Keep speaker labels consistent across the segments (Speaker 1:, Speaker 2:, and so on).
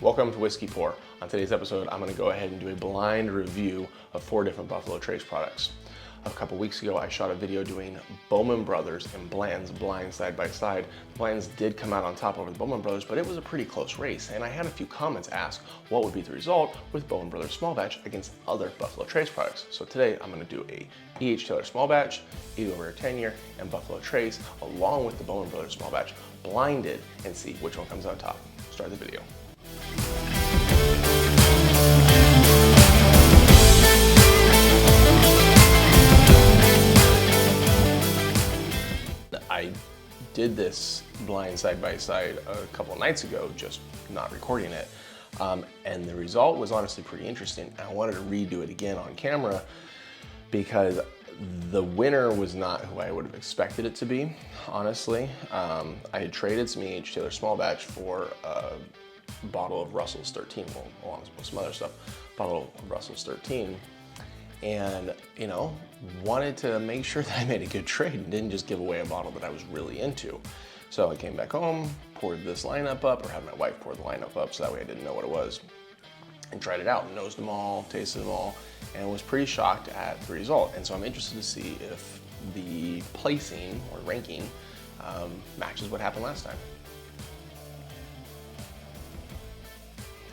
Speaker 1: Welcome to Whiskey Pour. On today's episode, I'm going to go ahead and do a blind review of 4 different Buffalo Trace products. A couple weeks ago, I shot a video doing Bowman Brothers and Blanton's blind side by side. Blanton's did come out on top over the Bowman Brothers, but it was a pretty close race, and I had a few comments ask what would be the result with Bowman Brothers small batch against other Buffalo Trace products. So today, I'm going to do a E.H. Taylor small batch, Eagle Rare 10-year, and Buffalo Trace, along with the Bowman Brothers small batch, blinded, and see which one comes on top. Start the video. I did this blind side by side a couple nights ago, just not recording it. And the result was honestly pretty interesting. I wanted to redo it again on camera because the winner was not who I would have expected it to be, honestly. I had traded some E.H. Taylor small batch for a bottle of Russell's 13, well, along with some other stuff, bottle of Russell's 13. And, you know, wanted to make sure that I made a good trade and didn't just give away a bottle that I was really into. So I came back home, poured this lineup up, or had my wife pour the lineup up so that way I didn't know what it was, and tried it out, nosed them all, tasted them all, and was pretty shocked at the result. And so I'm interested to see if the placing or ranking matches what happened last time.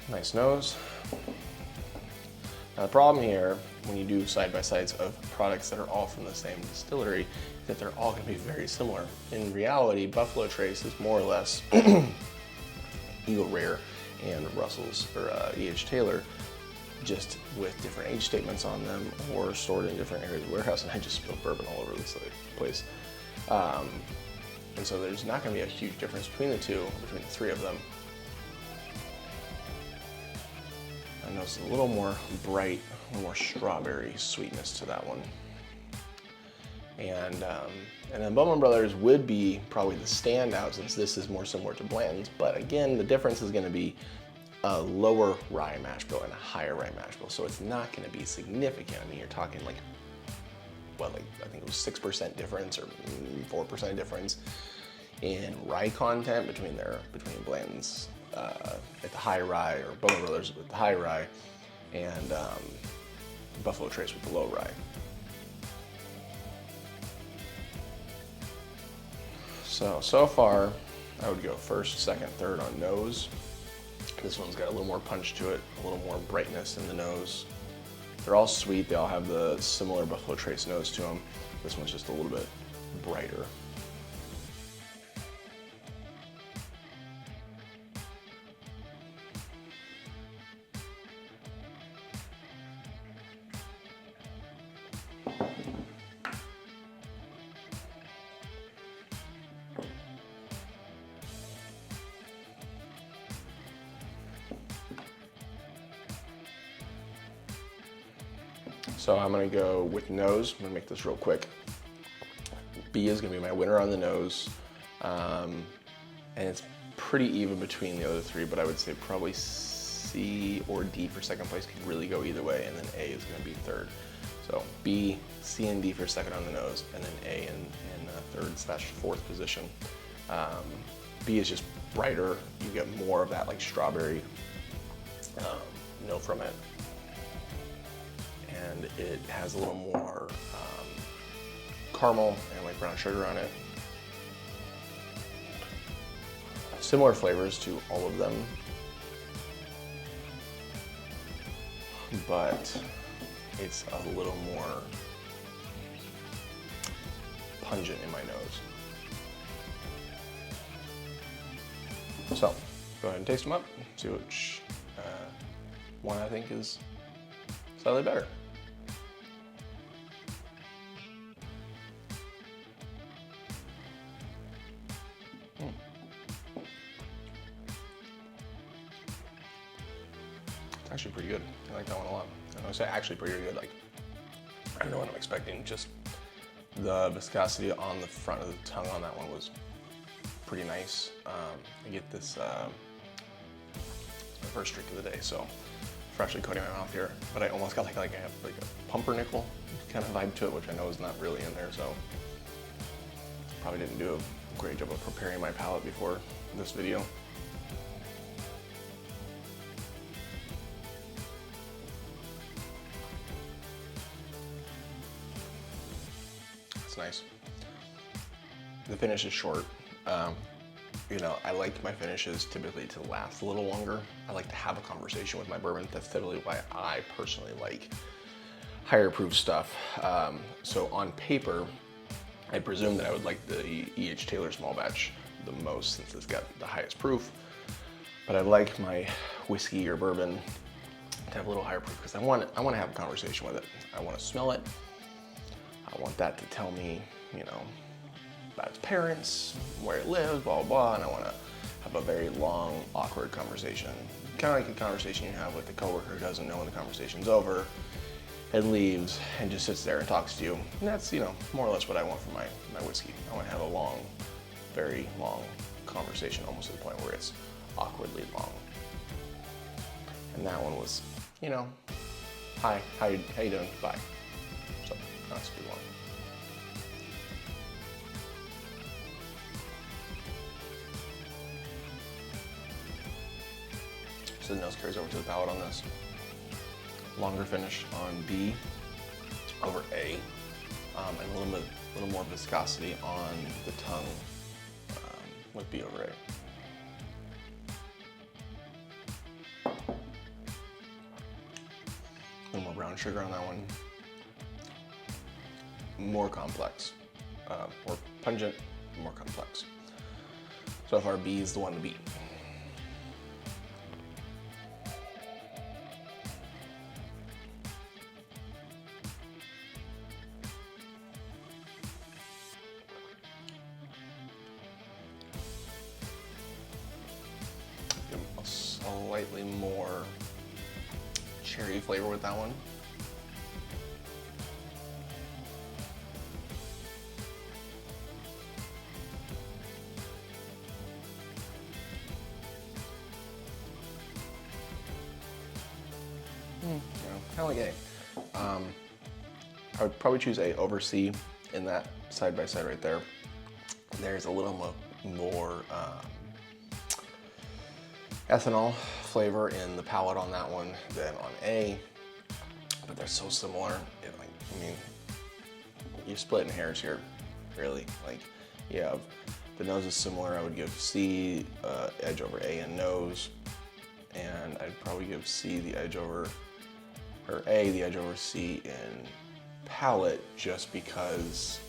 Speaker 1: Nice nose. Now the problem here, when you do side-by-sides of products that are all from the same distillery, is that they're all going to be very similar. In reality, Buffalo Trace is more or less Eagle Rare and Russell's, or E.H. Taylor, just with different age statements on them or stored in different areas of the warehouse, and I just spilled bourbon all over this place. And so there's not going to be a huge difference between the two, between the three of them. I noticed a little more bright, a little more strawberry sweetness to that one. And then Bowman Brothers would be probably the standout since this is more similar to Blanton's, but again, the difference is going to be a lower rye mash bill and a higher rye mash bill, so it's not going to be significant. I mean, you're talking like, what, like I think it was 6% difference or 4% difference in rye content between Blanton's at the high rye, or Bowman Brothers with the high rye, and Buffalo Trace with the low rye. So far, I would go first, second, third on nose. This one's got a little more punch to it, a little more brightness in the nose. They're all sweet, they all have the similar Buffalo Trace nose to them. This one's just a little bit brighter. So I'm gonna go with nose. I'm gonna make this real quick. B is gonna be my winner on the nose. And it's pretty even between the other three, but I would say probably C or D for second place could really go either way, and then A is gonna be third. So B, C, and D for second on the nose, and then A in third / fourth position. B is just brighter. You get more of that like strawberry note from it. And it has a little more caramel and like brown sugar on it. Similar flavors to all of them, but it's a little more pungent in my nose. So, go ahead and taste them up, see which one I think is slightly better. It's actually pretty good. I like that one a lot. I would say actually pretty good. Like, I don't know what I'm expecting. Just the viscosity on the front of the tongue on that one was pretty nice. I get this my first drink of the day, so freshly coating my mouth here. But I almost got like a pumpernickel kind of vibe to it, which I know is not really in there. So probably didn't do a great job of preparing my palate before this video. It's nice. The finish is short. You know, I like my finishes typically to last a little longer. I like to have a conversation with my bourbon. That's typically why I personally like higher proof stuff. So on paper, I presume that I would like the E.H. Taylor small batch the most since it's got the highest proof. But I like my whiskey or bourbon to have a little higher proof because I want to have a conversation with it. I want to smell it. I want that to tell me, you know, about its parents, where it lives, blah, blah, blah, and I want to have a very long, awkward conversation. Kind of like a conversation you have with a coworker who doesn't know when the conversation's over and leaves and just sits there and talks to you. And that's, you know, more or less what I want from my whiskey. I want to have a long, very long conversation, almost to the point where it's awkwardly long. And that one was, you know, hi, how you doing? Bye. So that's a good one. So the nose carries over to the palate on this. Longer finish on B over A, and a little more viscosity on the tongue with B over A. A little more brown sugar on that one. More complex, more pungent, more complex. So far, B is the one to beat. Slightly more cherry flavor with that one. Yeah, kind of like A. I would probably choose A over C in that side by side right there. There's a little more ethanol flavor in the palate on that one than on A, but they're so similar. I mean, you're splitting hairs here, really. Like, yeah, the nose is similar. I would give C edge over A in nose, and I'd probably give C the edge over, or A the edge over C in palate, just because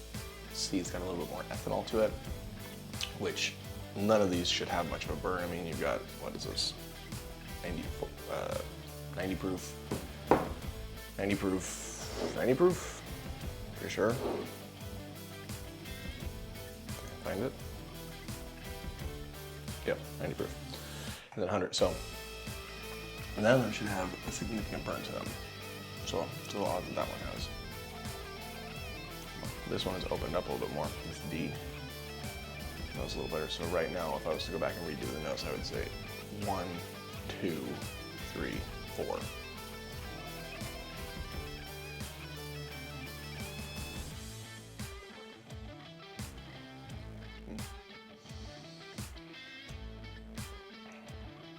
Speaker 1: C's got a little bit more ethanol to it, which none of these should have much of a burn. I mean, you've got, what is this, 90 proof, 90 proof, pretty sure. Find it. Yep, 90 proof. And then 100, so none of them should have a significant burn to them. So it's a little odd that one has. This one is opened up a little bit more with D. Nose a little better. So right now, if I was to go back and redo the nose, I would say 1, 2, 3, 4.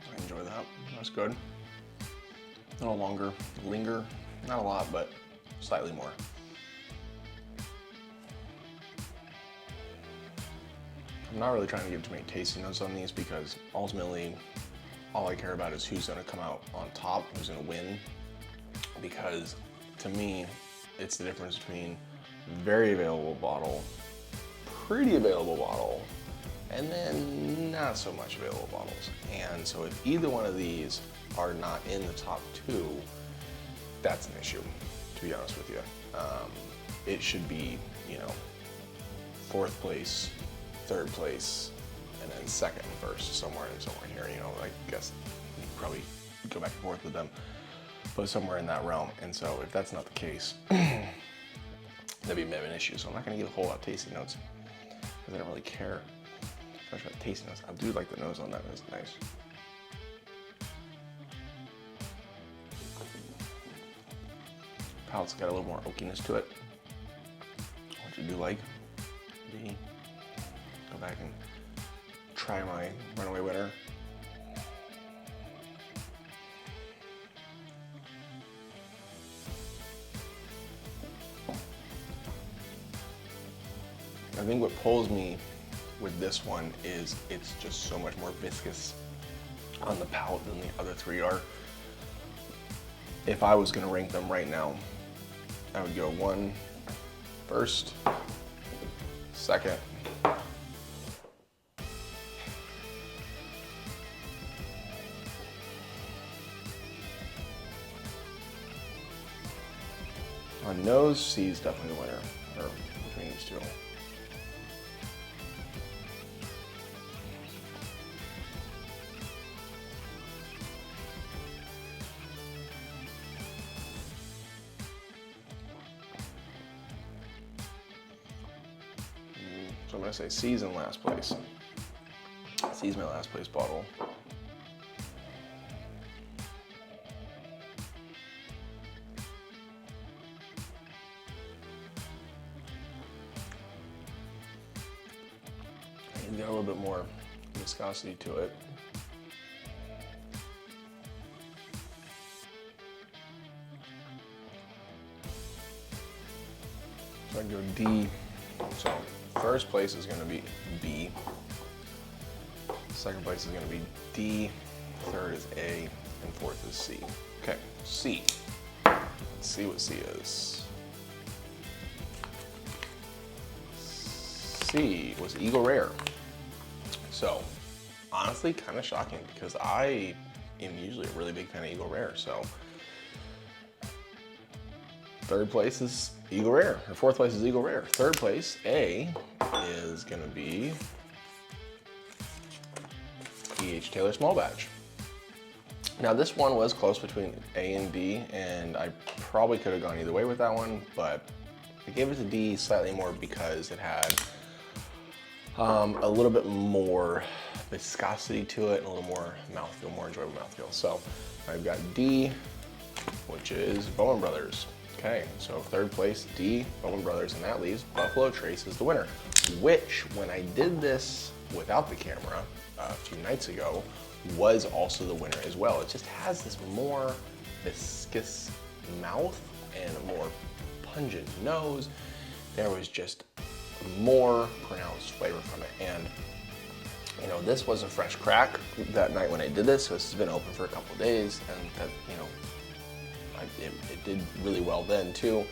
Speaker 1: I enjoy that. That's good. A little longer, linger, not a lot, but slightly more. I'm not really trying to give too many tasting notes on these because ultimately all I care about is who's going to come out on top, who's going to win. Because to me, it's the difference between very available bottle, pretty available bottle, and then not so much available bottles. And so if either one of these are not in the top 2, that's an issue, to be honest with you. It should be, you know, 4th place, 3rd place, and then 2nd and 1st, somewhere here, you know, I guess you could probably go back and forth with them, but somewhere in that realm. And so if that's not the case, that'd be a bit of an issue. So I'm not gonna give a whole lot of tasting notes because I don't really care much about tasting notes. I do like the nose on that, it's nice. Palate's got a little more oakiness to it, which I do like. Go back and try my runaway winner. I think what pulls me with this one is it's just so much more viscous on the palate than the other three are. If I was gonna rank them right now, I would go 1 first, 2nd, on nose, C is definitely the winner, or between these two. So I'm gonna say C's in last place. C's my last place bottle. It's got a little bit more viscosity to it. So I can go D. So first place is gonna be B. Second place is gonna be D. Third is A, and fourth is C. Okay, C. Let's see what C is. C was Eagle Rare. So honestly, kind of shocking because I am usually a really big fan of Eagle Rare. So third place is Eagle Rare, or fourth place is Eagle Rare. Third place, A, is gonna be E.H. Taylor Small Batch. Now this one was close between A and D, and I probably could have gone either way with that one, but I gave it to D slightly more because it had a little bit more viscosity to it and a little more mouthfeel, more enjoyable mouthfeel. So I've got D, which is Bowman Brothers. Okay, so third place, D, Bowman Brothers, and that leaves Buffalo Trace as the winner, which when I did this without the camera a few nights ago, was also the winner as well. It just has this more viscous mouth and a more pungent nose. There was just more pronounced flavor from it. And you know, this was a fresh crack that night when I did this, so this has been open for a couple of days, and that, you know, it did really well then too.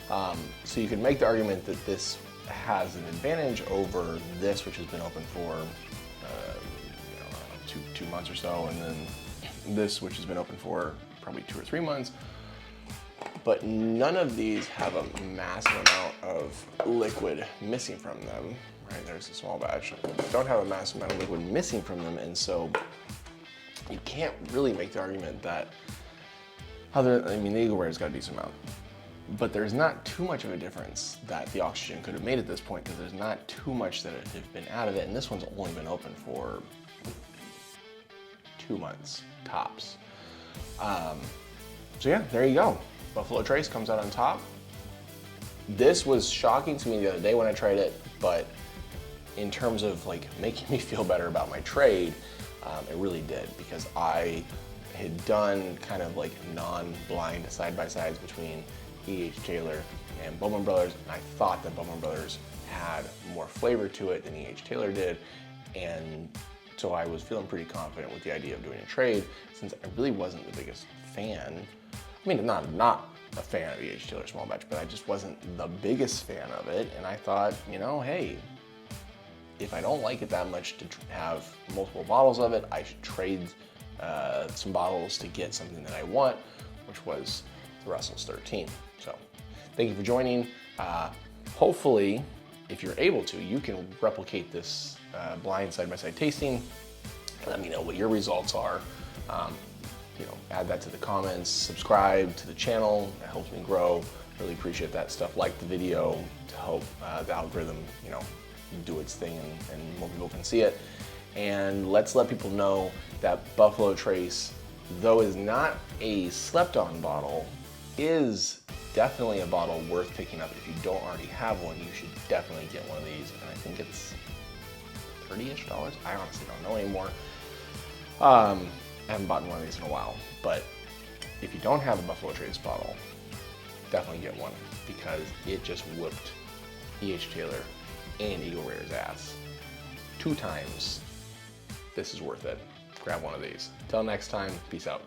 Speaker 1: So you could make the argument that this has an advantage over this, which has been open for you know, I don't know, two months or so, and then this, which has been open for probably 2 or 3 months. But none of these have a massive amount of liquid missing from them. Right, there's a small batch. Don't have a massive amount of liquid missing from them, and so you can't really make the argument that I mean, the Eagle Rare's got a decent amount, but there's not too much of a difference that the oxygen could have made at this point, because there's not too much that has been out of it, and this one's only been open for 2 months, tops. So yeah, there you go. Buffalo Trace comes out on top. This was shocking to me the other day when I tried it, but in terms of like making me feel better about my trade, it really did, because I had done kind of like non-blind side-by-sides between E.H. Taylor and Bowman Brothers, and I thought that Bowman Brothers had more flavor to it than E.H. Taylor did, and so I was feeling pretty confident with the idea of doing a trade, since I really wasn't the biggest fan. I mean, not a fan of E.H. Taylor Small Batch, but I just wasn't the biggest fan of it, and I thought, you know, hey, if I don't like it that much to have multiple bottles of it, I should trade some bottles to get something that I want, which was the Russell's 13. So thank you for joining. Hopefully, if you're able to, you can replicate this blind side-by-side tasting. Let me know what your results are. You know, add that to the comments, subscribe to the channel. It helps me grow. Really appreciate that stuff. Like the video to help the algorithm, you know, do its thing, and more people can see it. And let's let people know that Buffalo Trace, though is not a slept-on bottle, is definitely a bottle worth picking up. If you don't already have one, you should definitely get one of these. And I think it's $30-ish. I honestly don't know anymore. I haven't bought one of these in a while, but if you don't have a Buffalo Trace bottle, definitely get one, because it just whooped E.H. Taylor and Eagle Rare's ass. 2 times. This is worth it. Grab one of these. Till next time, peace out.